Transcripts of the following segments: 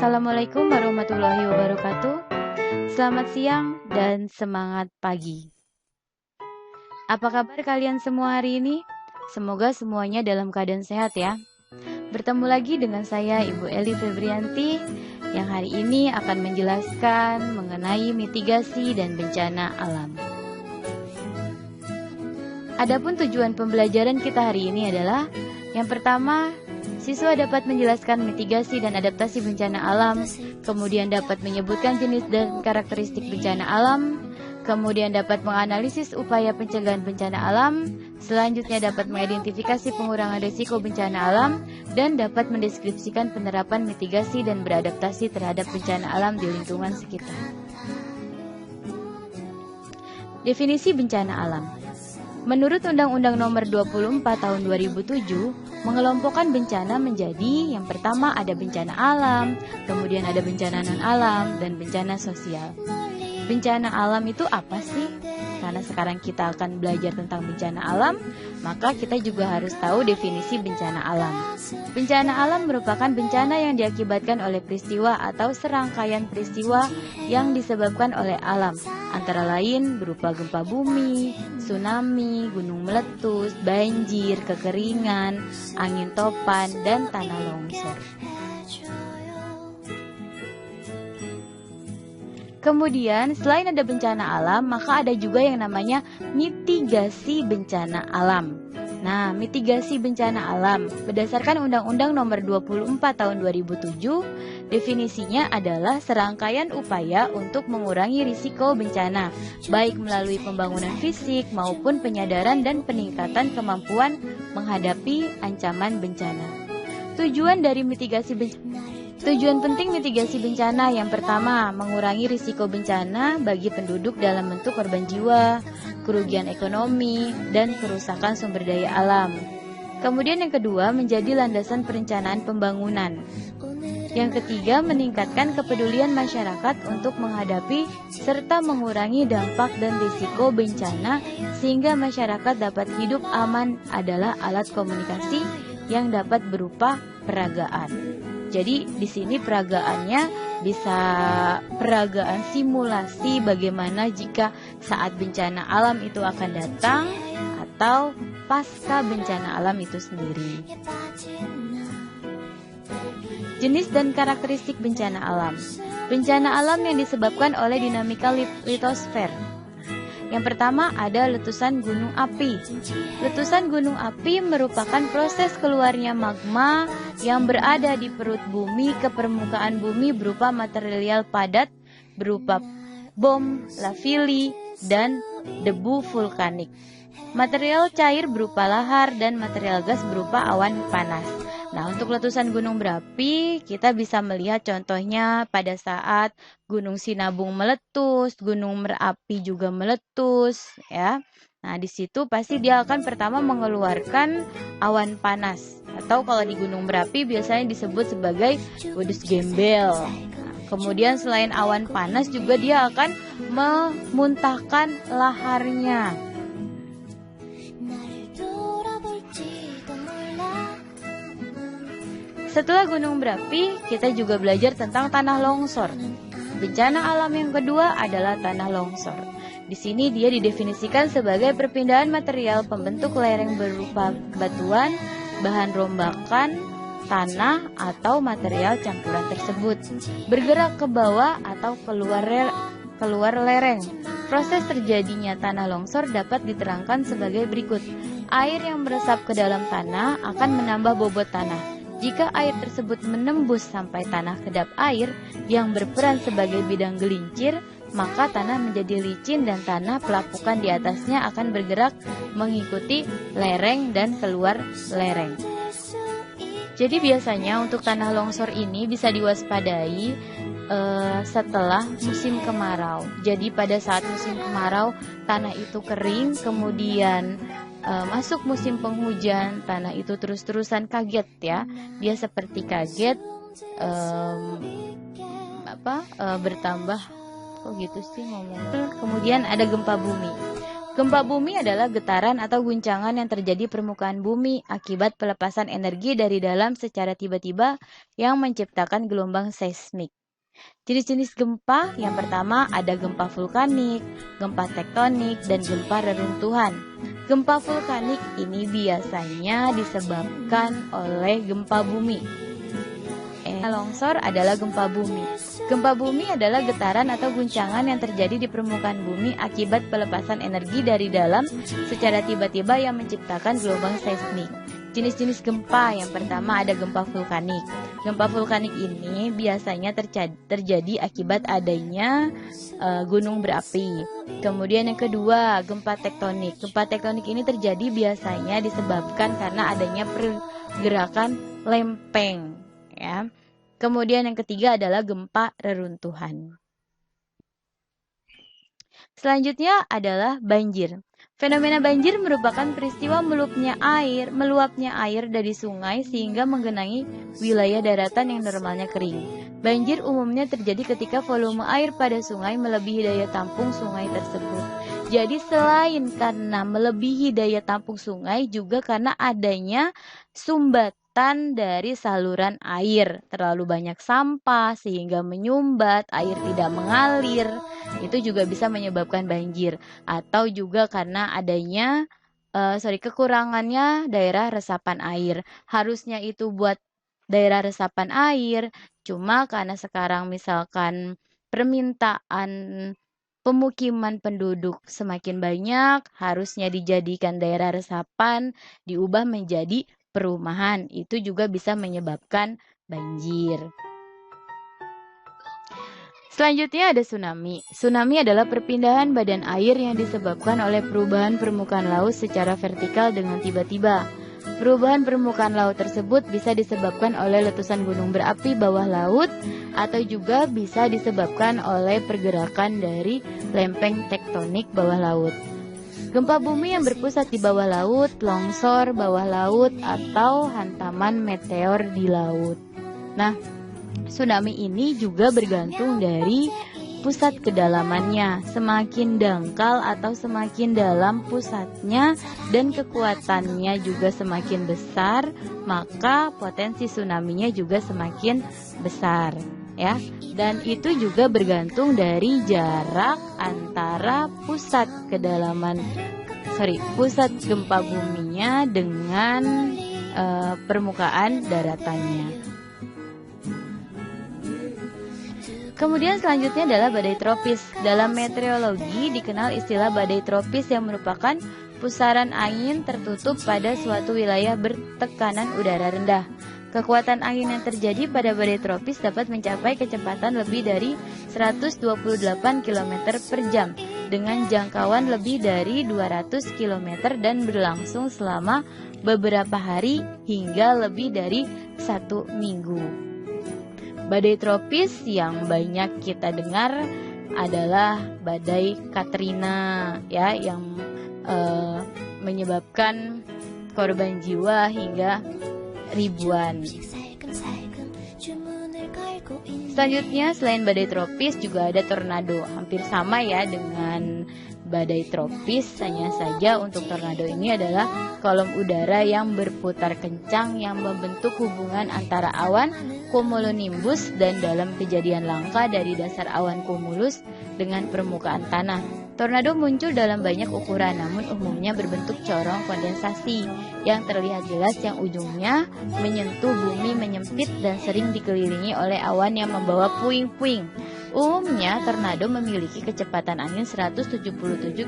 Assalamualaikum warahmatullahi wabarakatuh. Selamat siang dan semangat pagi. Apa kabar kalian semua hari ini? Semoga semuanya dalam keadaan sehat ya. Bertemu lagi dengan saya Ibu Eli Febrianti yang hari ini akan menjelaskan mengenai mitigasi dan bencana alam. Adapun tujuan pembelajaran kita hari ini adalah yang pertama, siswa dapat menjelaskan mitigasi dan adaptasi bencana alam, kemudian dapat menyebutkan jenis dan karakteristik bencana alam, kemudian dapat menganalisis upaya pencegahan bencana alam, selanjutnya dapat mengidentifikasi pengurangan risiko bencana alam, dan dapat mendeskripsikan penerapan mitigasi dan beradaptasi terhadap bencana alam di lingkungan sekitar. Definisi bencana alam. Menurut Undang-Undang Nomor 24 Tahun 2007, mengelompokkan bencana menjadi yang pertama ada bencana alam, kemudian ada bencana non-alam, dan bencana sosial. Bencana alam itu apa sih? Karena sekarang kita akan belajar tentang bencana alam, maka kita juga harus tahu definisi bencana alam. Bencana alam merupakan bencana yang diakibatkan oleh peristiwa atau serangkaian peristiwa yang disebabkan oleh alam, antara lain berupa gempa bumi, tsunami, gunung meletus, banjir, kekeringan, angin topan, dan tanah longsor. Kemudian, selain ada bencana alam, maka ada juga yang namanya mitigasi bencana alam. Nah, mitigasi bencana alam berdasarkan Undang-Undang Nomor 24 Tahun 2007, definisinya adalah serangkaian upaya untuk mengurangi risiko bencana, baik melalui pembangunan fisik maupun penyadaran dan peningkatan kemampuan menghadapi ancaman bencana. Tujuan penting mitigasi bencana yang pertama, mengurangi risiko bencana bagi penduduk dalam bentuk korban jiwa, kerugian ekonomi, dan kerusakan sumber daya alam. Kemudian yang kedua, menjadi landasan perencanaan pembangunan. Yang ketiga, meningkatkan kepedulian masyarakat untuk menghadapi serta mengurangi dampak dan risiko bencana sehingga masyarakat dapat hidup aman adalah alat komunikasi yang dapat berupa peragaan. Jadi di sini peragaannya bisa peragaan simulasi bagaimana jika saat bencana alam itu akan datang atau pasca bencana alam itu sendiri. Jenis dan karakteristik bencana alam. Bencana alam yang disebabkan oleh dinamika litosfer. Yang pertama ada letusan gunung api. Letusan gunung api merupakan proses keluarnya magma yang berada di perut bumi ke permukaan bumi berupa material padat berupa bom, lavili, dan debu vulkanik. Material cair berupa lahar dan material gas berupa awan panas. Nah, untuk letusan gunung berapi, kita bisa melihat contohnya pada saat Gunung Sinabung meletus, Gunung Merapi juga meletus, ya. Nah, di situ pasti dia akan pertama mengeluarkan awan panas, atau kalau di Gunung Berapi biasanya disebut sebagai wedus gembel. Nah, kemudian selain awan panas juga dia akan memuntahkan laharnya. Setelah gunung berapi, kita juga belajar tentang tanah longsor. Bencana alam yang kedua adalah tanah longsor. Di sini dia didefinisikan sebagai perpindahan material pembentuk lereng berupa batuan, bahan rombakan, tanah, atau material campuran tersebut bergerak ke bawah atau keluar lereng. Proses terjadinya tanah longsor dapat diterangkan sebagai berikut. Air yang meresap ke dalam tanah akan menambah bobot tanah. Jika air tersebut menembus sampai tanah kedap air yang berperan sebagai bidang gelincir, maka tanah menjadi licin dan tanah pelapukan di atasnya akan bergerak mengikuti lereng dan keluar lereng. Jadi biasanya untuk tanah longsor ini bisa diwaspadai setelah musim kemarau. Jadi pada saat musim kemarau tanah itu kering, kemudian masuk musim penghujan, tanah itu terus-terusan kaget ya. Dia seperti kaget bertambah kok gitu sih ngomong. Kemudian ada gempa bumi. Gempa bumi adalah getaran atau guncangan yang terjadi permukaan bumi akibat pelepasan energi dari dalam secara tiba-tiba yang menciptakan gelombang seismik. Jenis-jenis gempa yang pertama ada gempa vulkanik, gempa tektonik, dan gempa reruntuhan. Gempa vulkanik ini biasanya disebabkan oleh gempa bumi. Longsor adalah gempa bumi. Gempa bumi adalah getaran atau guncangan yang terjadi di permukaan bumi akibat pelepasan energi dari dalam secara tiba-tiba yang menciptakan gelombang seismik. Jenis-jenis gempa yang pertama ada gempa vulkanik. Gempa vulkanik ini biasanya terjadi akibat adanya gunung berapi. Kemudian yang kedua, gempa tektonik. Gempa tektonik ini terjadi biasanya disebabkan karena adanya pergerakan lempeng, ya. Kemudian yang ketiga adalah gempa reruntuhan. Selanjutnya adalah banjir. Fenomena banjir merupakan peristiwa meluapnya air dari sungai sehingga menggenangi wilayah daratan yang normalnya kering. Banjir umumnya terjadi ketika volume air pada sungai melebihi daya tampung sungai tersebut. Jadi selain karena melebihi daya tampung sungai, juga karena adanya sumbatan dari saluran air. Terlalu banyak sampah sehingga menyumbat, air tidak mengalir. Itu juga bisa menyebabkan banjir. Atau juga karena adanya kekurangannya daerah resapan air. Harusnya itu buat daerah resapan air, cuma karena sekarang misalkan permintaan pemukiman penduduk semakin banyak, harusnya dijadikan daerah resapan, diubah menjadi perumahan. Itu juga bisa menyebabkan banjir. Selanjutnya ada tsunami. Tsunami adalah perpindahan badan air yang disebabkan oleh perubahan permukaan laut secara vertikal dengan tiba-tiba. Perubahan permukaan laut tersebut bisa disebabkan oleh letusan gunung berapi bawah laut atau juga bisa disebabkan oleh pergerakan dari lempeng tektonik bawah laut. Gempa bumi yang berpusat di bawah laut, longsor bawah laut, atau hantaman meteor di laut. Nah, tsunami ini juga bergantung dari pusat kedalamannya. Semakin dangkal atau semakin dalam pusatnya dan kekuatannya juga semakin besar, maka potensi tsunami-nya juga semakin besar, ya. Dan itu juga bergantung dari jarak antara pusat gempa buminya dengan permukaan daratannya. Kemudian selanjutnya adalah badai tropis. Dalam meteorologi dikenal istilah badai tropis yang merupakan pusaran angin tertutup pada suatu wilayah bertekanan udara rendah. Kekuatan angin yang terjadi pada badai tropis dapat mencapai kecepatan lebih dari 128 km per jam dengan jangkauan lebih dari 200 km dan berlangsung selama beberapa hari hingga lebih dari 1 minggu. Badai tropis yang banyak kita dengar adalah badai Katrina, ya, yang menyebabkan korban jiwa hingga ribuan. Selanjutnya, selain badai tropis juga ada tornado. Hampir sama ya dengan badai tropis, hanya saja untuk tornado ini adalah kolom udara yang berputar kencang yang membentuk hubungan antara awan cumulonimbus dan dalam kejadian langka dari dasar awan cumulus dengan permukaan tanah. Tornado muncul dalam banyak ukuran, namun umumnya berbentuk corong kondensasi yang terlihat jelas yang ujungnya menyentuh bumi menyempit dan sering dikelilingi oleh awan yang membawa puing-puing. Umumnya, tornado memiliki kecepatan angin 177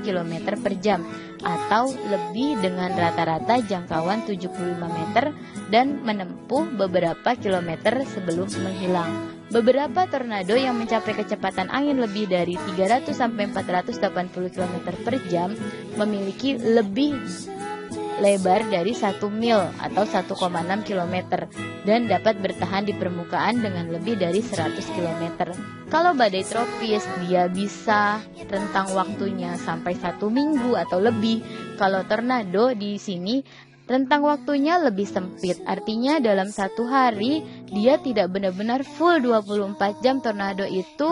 km per jam atau lebih dengan rata-rata jangkauan 75 meter dan menempuh beberapa kilometer sebelum menghilang. Beberapa tornado yang mencapai kecepatan angin lebih dari 300-480 km per jam memiliki lebih lebar dari 1 mil atau 1,6 km dan dapat bertahan di permukaan dengan lebih dari 100 km. Kalau badai tropis dia bisa rentang waktunya sampai 1 minggu atau lebih. Kalau tornado di sini rentang waktunya lebih sempit. Artinya dalam 1 hari dia tidak benar-benar full 24 jam tornado itu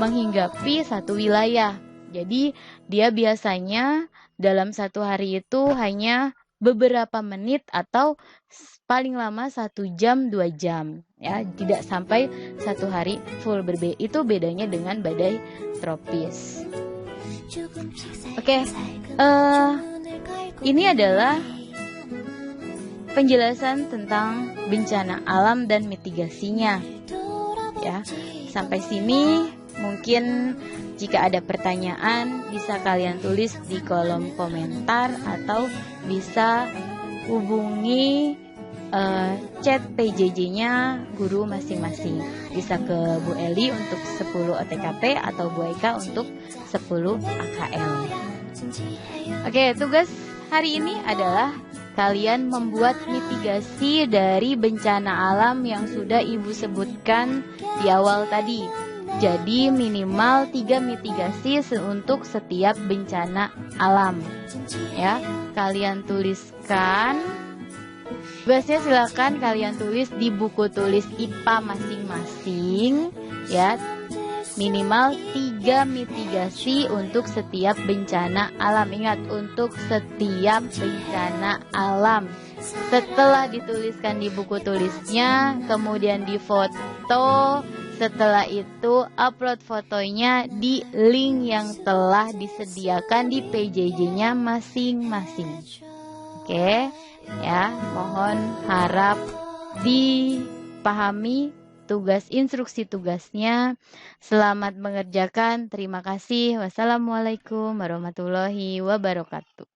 menghinggapi 1 wilayah. Jadi dia biasanya dalam satu hari itu hanya beberapa menit atau paling lama 1 jam 2 jam ya, tidak sampai satu hari full itu bedanya dengan badai tropis. Oke, ini adalah penjelasan tentang bencana alam dan mitigasinya. Ya, sampai sini mungkin jika ada pertanyaan bisa kalian tulis di kolom komentar atau bisa hubungi chat PJJ-nya guru masing-masing. Bisa ke Bu Eli untuk 10 OTKP atau Bu Eka untuk 10 AKL. Oke, tugas hari ini adalah kalian membuat mitigasi dari bencana alam yang sudah Ibu sebutkan di awal tadi. Jadi minimal 3 mitigasi untuk setiap bencana alam. Ya, kalian tuliskan. Tugasnya silakan kalian tulis di buku tulis IPA masing-masing ya. Minimal 3 mitigasi untuk setiap bencana alam. Ingat, untuk setiap bencana alam. Setelah dituliskan di buku tulisnya, kemudian difoto. Setelah itu upload fotonya di link yang telah disediakan di PJJ-nya masing-masing. Oke, ya, mohon harap dipahami tugas instruksi tugasnya. Selamat mengerjakan. Terima kasih. Wassalamualaikum warahmatullahi wabarakatuh.